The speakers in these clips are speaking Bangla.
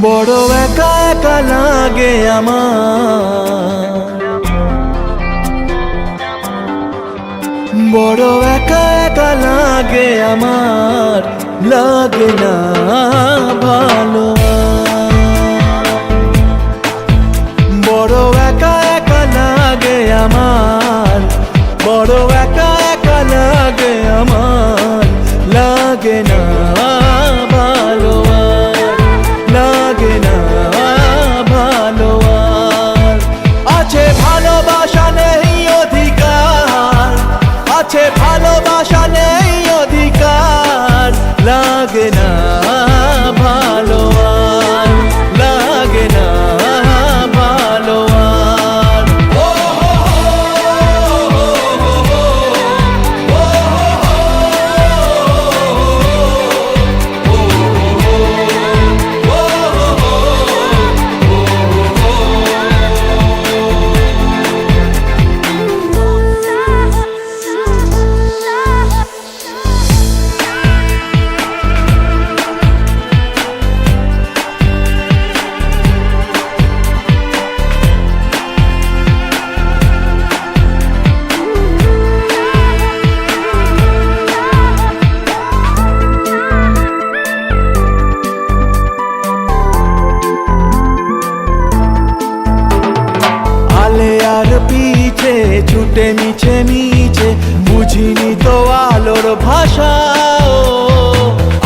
বড় একা একা লাগে আমার, বড় একা একা লাগে আমার, লাগে না ভালো। বড় একা একা লাগে আমার, বড় একা একা লাগে আমার, লাগে না ভালো, লাগে না ভালো। আছে ভালোবাসা নেই অধিকার, আছে ভালোবাসা নেই অধিকার, লাগে না ভালো, লাগে না ভালো। পিছে ছুটে মিছে মিছে বুঝিনি তো আলোর ভাষা,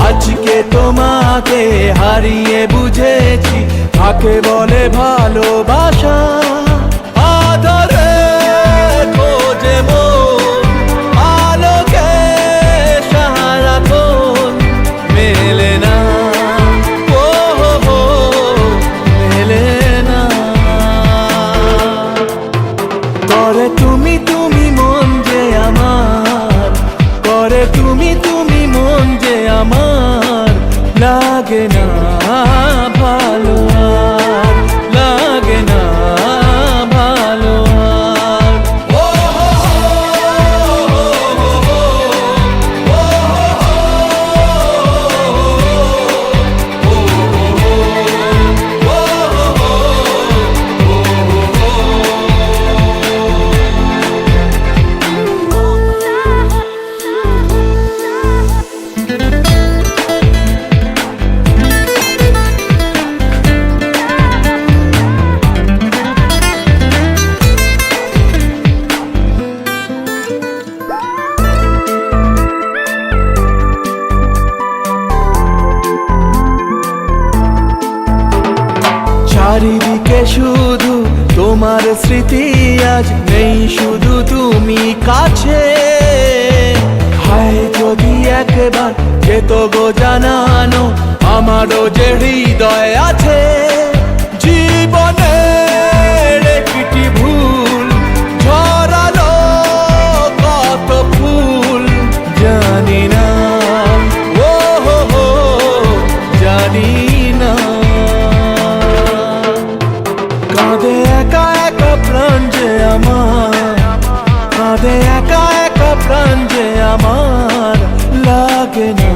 আজকে তোমাকে হারিয়ে বুঝেছি কাকে বলে ভালোবাসা। আদরে খোঁজে মন আলোকে সারাক্ষণ, মেলে না ও মেলে না। করে তুমি তুমি মন যে আমার, করে তুমি তুমি মন যে আমার, লাগে না ভালো, লাগে না ভালো। চারিদিকে শুধু তোমার স্মৃতি, আজ নেই শুধু তুমি কাছে। হায় যদি একবার যেত গো জানানো আমারও যে হৃদয় আছে। জীবনের একটি ভুল ঝরালো কত ফুল, জানি না ও জানি না। কাঁদে একা একা প্রাণ যে আমার, কাঁদে একা একা প্রাণ যে আমার, লাগে না